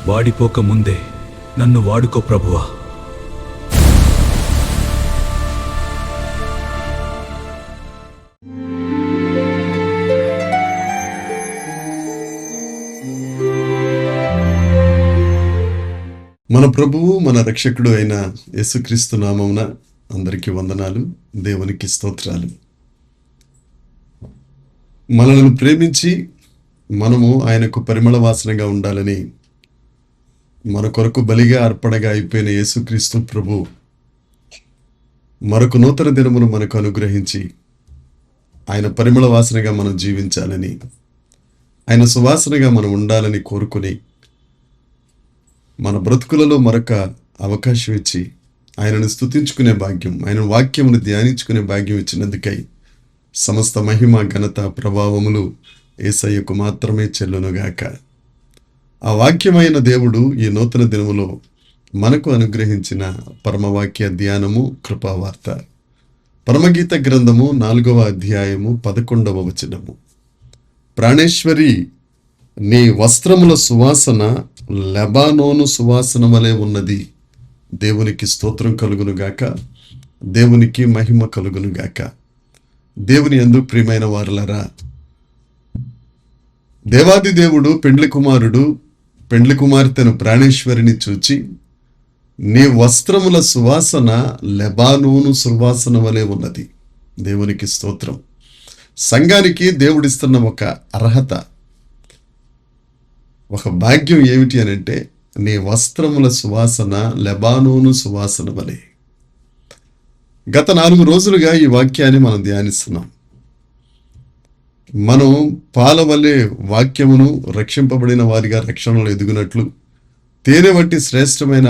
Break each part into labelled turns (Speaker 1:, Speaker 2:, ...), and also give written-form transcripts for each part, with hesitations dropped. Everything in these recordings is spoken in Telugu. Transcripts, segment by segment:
Speaker 1: వాడిపోక ముందే నన్ను వాడుకో ప్రభువా.
Speaker 2: మన ప్రభువు మన రక్షకుడు అయిన యేసుక్రీస్తు నామమున అందరికీ వందనాలు, దేవునికి స్తోత్రాలు. మనల్ని ప్రేమించి మనము ఆయనకు పరిమళ వాసనగా ఉండాలని మన కొరకు బలిగా అర్పణగా అయిపోయిన యేసుక్రీస్తు ప్రభు మరొక నూతన దినమును మనకు అనుగ్రహించి ఆయన పరిమళ వాసనగా మనం జీవించాలని, ఆయన సువాసనగా మనం ఉండాలని కోరుకుని మన బ్రతుకులలో మరొక అవకాశం ఇచ్చి ఆయనను స్తుతించుకునే భాగ్యం, ఆయన వాక్యమును ధ్యానించుకునే భాగ్యం ఇచ్చినందుకై సమస్త మహిమ ఘనత ప్రభావములు యేసయ్యకు మాత్రమే చెల్లునుగాక. ఆ వాక్యమైన దేవుడు ఈ నూతన దినములో మనకు అనుగ్రహించిన పరమవాక్య ధ్యానము కృపావార్త, పరమగీత గ్రంథము 4వ అధ్యాయము 11వ వచనము. ప్రాణేశ్వరి, నీ వస్త్రముల సువాసన లెబానోను సువాసన వలె ఉన్నది. దేవునికి స్తోత్రం కలుగునుగాక, దేవునికి మహిమ కలుగునుగాక. దేవుని యందు ప్రియమైన వారలారా, దేవాది దేవుడు పెండ్లి కుమార్తెను ప్రాణేశ్వరిని చూచి, నీ వస్త్రముల సువాసన లెబానోను సువాసన వలె ఉన్నది. దేవునికి స్తోత్రం. సంఘానికి దేవుడిస్తున్న ఒక అర్హత, ఒక భాగ్యం ఏమిటి అని అంటే, నీ వస్త్రముల సువాసన లెబానోను సువాసన వలె. గత 4 రోజులుగా ఈ వాక్యాన్ని మనం ధ్యానిస్తున్నాం. మనం పాల వలె వాక్యమును రక్షింపబడిన వారిగా రక్షణలో ఎదుగునట్లు, తేనె వంటి శ్రేష్టమైన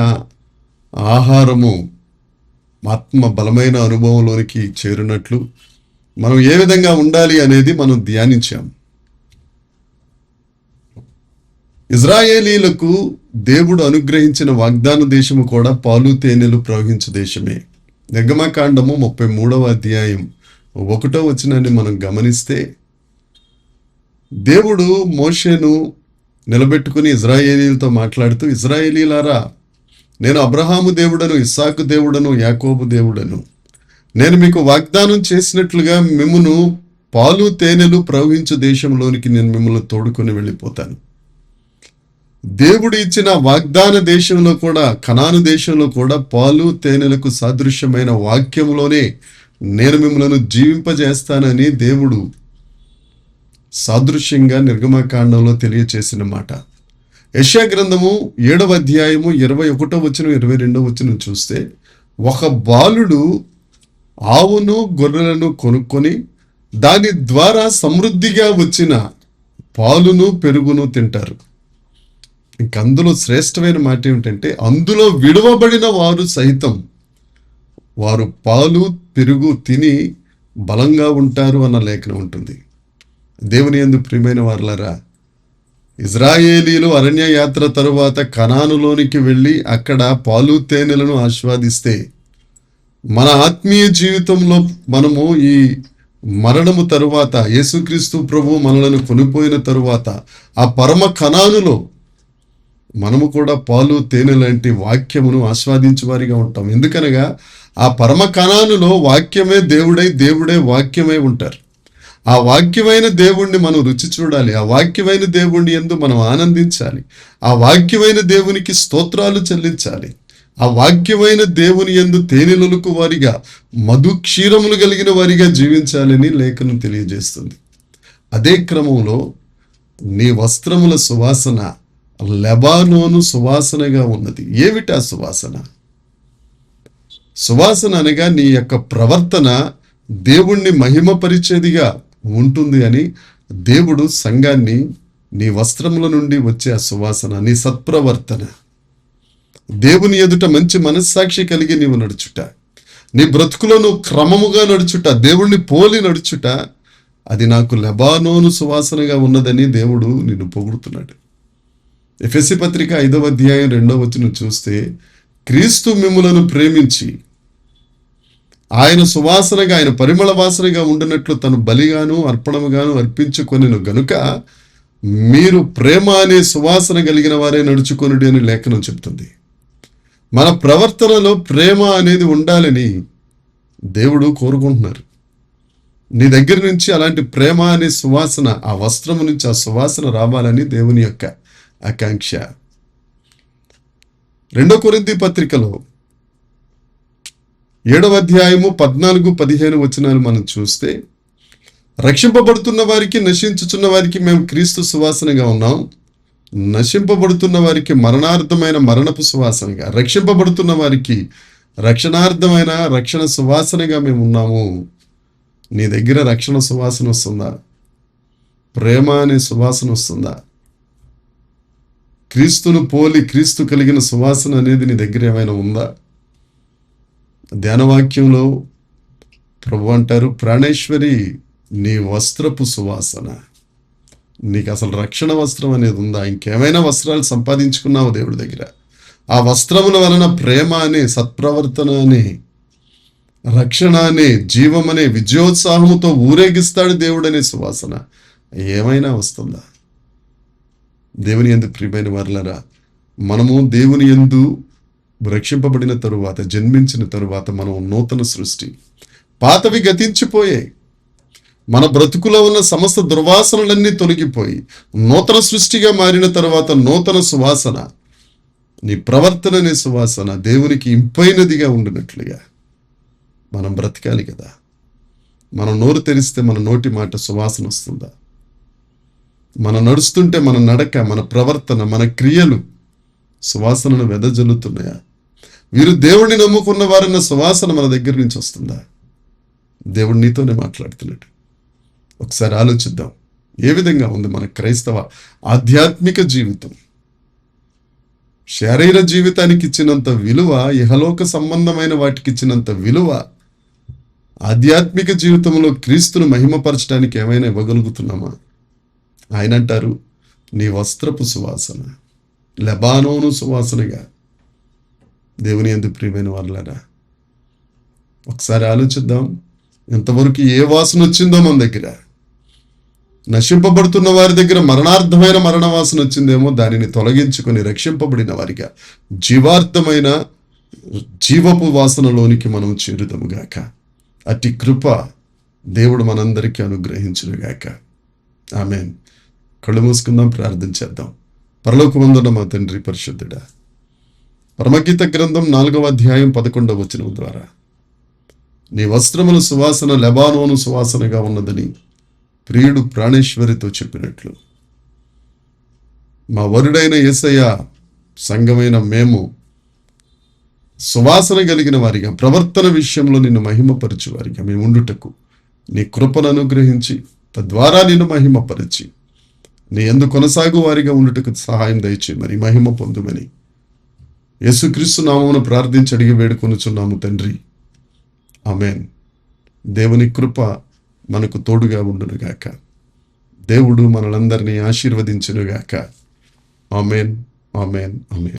Speaker 2: ఆహారము ఆత్మ బలమైన అనుభవంలోనికి చేరినట్లు మనం ఏ విధంగా ఉండాలి అనేది మనం ధ్యానించాం. ఇజ్రాయేలీలకు దేవుడు అనుగ్రహించిన వాగ్దాన దేశము కూడా పాలు తేనెలు ప్రవహించు దేశమే. నిర్గమకాండము 33వ అధ్యాయం 1వ వచనాన్ని మనం గమనిస్తే, దేవుడు మోషేను నిలబెట్టుకుని ఇజ్రాయేలీలతో మాట్లాడుతూ, ఇజ్రాయేలీలారా, నేను అబ్రహాము దేవుడను, ఇస్సాకు దేవుడను, యాకోబు దేవుడను. నేను మీకు వాగ్దానం చేసినట్లుగా మిమ్మును పాలు తేనెలు ప్రవహించు దేశంలోనికి నేను మిమ్మల్ని తోడుకొని వెళ్ళిపోతాను. దేవుడు ఇచ్చిన వాగ్దాన దేశంలో కూడా, కనాను దేశంలో కూడా పాలు తేనెలకు సాదృశ్యమైన వాక్యంలోనే నేను మిమ్మల్ని జీవింపజేస్తానని దేవుడు సాదృశ్యంగా నిర్గమకాండంలో తెలియచేసిన మాట. యెషయా గ్రంథము 7వ అధ్యాయము 21వ వచనం 22వ వచనం చూస్తే, ఒక బాలుడు ఆవును గొర్రెలను కొనుక్కొని దాని ద్వారా సమృద్ధిగా వచ్చిన పాలును పెరుగును తింటారు. ఇంక అందులో శ్రేష్టమైన మాట ఏమిటంటే, అందులో విడువబడిన వారు సైతం వారు పాలు పెరుగు తిని బలంగా ఉంటారు అన్న లేఖనం ఉంటుంది. దేవుని యందు ప్రియమైన వారలారా, ఇజ్రాయేలీలు అరణ్య యాత్ర తరువాత కనానులోనికి వెళ్ళి అక్కడ పాలు తేనెలను ఆస్వాదిస్తే, మన ఆత్మీయ జీవితంలో మనము ఈ మరణము తరువాత, యేసుక్రీస్తు ప్రభు మనలను కొనిపోయిన తరువాత ఆ పరమ కనానులో మనము కూడా పాలు తేనె లాంటి వాక్యమును ఆస్వాదించేవారిగా ఉంటాం. ఎందుకనగా ఆ పరమ కనానులో వాక్యమే దేవుడై, దేవుడే వాక్యమై ఉంటారు. ఆ వాక్యమైన దేవుణ్ణి మనం రుచి చూడాలి. ఆ వాక్యమైన దేవుణ్ణి యందు మనం ఆనందించాలి. ఆ వాక్యమైన దేవునికి స్తోత్రాలు చెల్లించాలి. ఆ వాక్యమైన దేవుని యందు తేనెలొలుకు వారిగా, మధు క్షీరములు కలిగిన వారిగా జీవించాలని లేఖనం తెలియజేస్తుంది. అదే క్రమంలో నీ వస్త్రముల సువాసన లెబానోను సువాసనగా ఉన్నది. ఏమిటి ఆ సువాసన? సువాసన అనగా నీ యొక్క ప్రవర్తన దేవుణ్ణి మహిమపరిచేదిగా ఉంటుంది అని దేవుడు సంఘాన్ని, నీ వస్త్రముల నుండి వచ్చే ఆ సువాసన, నీ సత్ప్రవర్తన, దేవుని ఎదుట మంచి మనస్సాక్షి కలిగి నీవు నడుచుట, నీ బ్రతుకులో నువ్వు క్రమముగా నడుచుట, దేవుణ్ణి పోలి నడుచుట, అది నాకు లెబానోను సువాసనగా ఉన్నదని దేవుడు నిన్ను పొగుడుతున్నాడు. ఎఫెసీ పత్రిక 5వ అధ్యాయం 2వ వచనం చూస్తే, క్రీస్తు మిమ్ములను ప్రేమించి ఆయన సువాసనగా, ఆయన పరిమళ వాసనగా ఉండినట్లు తను బలిగాను అర్పణముగాను అర్పించుకొనెను గనుక మీరు ప్రేమ అనే సువాసన కలిగిన వారే నడుచుకొనుడి అని లేఖనం చెప్తుంది. మన ప్రవర్తనలో ప్రేమ అనేది ఉండాలని దేవుడు కోరుకుంటున్నారు. నీ దగ్గర నుంచి అలాంటి ప్రేమ అనే సువాసన, ఆ వస్త్రము నుంచి ఆ సువాసన రావాలని దేవుని యొక్క ఆకాంక్ష. 2 కొరింథీ పత్రికలో 7వ అధ్యాయము 14-15 వచనాలు మనం చూస్తే, రక్షింపబడుతున్న వారికి నశించుచున్న వారికి మేము క్రీస్తు సువాసనగా ఉన్నాం, నశింపబడుతున్న వారికి మరణార్థమైన మరణపు సువాసనగా, రక్షింపబడుతున్న వారికి రక్షణార్థమైన రక్షణ సువాసనగా మేము ఉన్నాము. నీ దగ్గర రక్షణ సువాసన వస్తుందా? ప్రేమ అనే సువాసన వస్తుందా? క్రీస్తును పోలి క్రీస్తు కలిగిన సువాసన అనేది నీ దగ్గర ఏమైనా ఉందా? ధ్యానవాక్యంలో ప్రభు అంటారు, ప్రాణేశ్వరి నీ వస్త్రపు సువాసన. నీకు అసలు రక్షణ వస్త్రం అనేది ఉందా? ఇంకేమైనా వస్త్రాలు సంపాదించుకున్నావు దేవుడి దగ్గర? ఆ వస్త్రముల వలన ప్రేమ అనే, సత్ప్రవర్తన అనే, రక్షణ అనే, జీవం అనే విజయోత్సాహముతో ఊరేగిస్తాడు దేవుడు అనే సువాసన ఏమైనా వస్తుందా? దేవుని యందు ప్రియమైన వారలారా, మనము దేవుని యందు రక్షింపబడిన తరువాత, జన్మించిన తరువాత మనం నూతన సృష్టి. పాతవి గతించిపోయాయి. మన బ్రతుకులో ఉన్న సమస్త దుర్వాసనలన్నీ తొలగిపోయి నూతన సృష్టిగా మారిన తరువాత నూతన సువాసన, నీ ప్రవర్తన అనే సువాసన దేవునికి ఇంపైనదిగా ఉండినట్లుగా మనం బ్రతకాలి కదా. మనం నోరు తెరిస్తే మన నోటి మాట సువాసన వస్తుందా? మనం నడుస్తుంటే మన నడక, మన ప్రవర్తన, మన క్రియలు సువాసనను వెదజల్లుతున్నాయా? వీరు దేవుడిని నమ్ముకున్న వారన్న సువాసన మన దగ్గర నుంచి వస్తుందా? దేవుడు నీతోనే మాట్లాడుతున్నాడు. ఒకసారి ఆలోచిద్దాం. ఏ విధంగా ఉంది మన క్రైస్తవ ఆధ్యాత్మిక జీవితం? శరీర జీవితానికి ఇచ్చినంత విలువ, ఇహలోక సంబంధమైన వాటికి ఇచ్చినంత విలువ ఆధ్యాత్మిక జీవితంలో క్రీస్తును మహిమపరచడానికి ఏమైనా ఇవ్వగలుగుతున్నామా? ఆయన అంటారు, నీ వస్త్రపు సువాసన లెబానోను సువాసనగా. దేవుని యందు ప్రియమైన వారలారా, ఒకసారి ఆలోచిద్దాం. ఎంతవరకు ఏ వాసన వచ్చిందో మన దగ్గర. నశింపబడుతున్న వారి దగ్గర మరణార్థమైన మరణ వాసన వచ్చిందేమో, దానిని తొలగించుకొని రక్షింపబడిన వారిగా జీవార్థమైన జీవపు వాసనలోనికి మనం చేరుదాముగాక. అట్టి కృప దేవుడు మనందరికీ అనుగ్రహించునుగాక. ఆమేన్. కళ్ళు మూసుకుందాం, ప్రార్థన చేద్దాం. పరలోకమందున్న మా తండ్రి పరిశుద్ధుడా, పరమగీత గ్రంథం 4వ అధ్యాయం 11వ వచనం ద్వారా నీ వస్త్రముల సువాసన లెబానోను సువాసనగా ఉన్నదని ప్రియుడు ప్రాణేశ్వరితో చెప్పినట్లు, మా వరుడైన యేసయ్య సంఘమైన మేము సువాసన కలిగిన వారిగా, ప్రవర్తన విషయంలో నిన్ను మహిమపరచు వారిగా మేము ఉండుటకు నీ కృపను అనుగ్రహించి, తద్వారా నిన్ను మహిమపరిచి నీ యందు కొనసాగు వారిగా ఉండుటకు సహాయం దయచేయమని, మహిమ పొందుమని యేసుక్రీస్తు నామమున ప్రార్థించి అడిగి వేడుకొనుచున్నాము తండ్రి. ఆమేన్. దేవుని కృప మనకు తోడుగా ఉండునుగాక. దేవుడు మనలందరినీ ఆశీర్వదించునుగాక. ఆమేన్, ఆమేన్, ఆమేన్.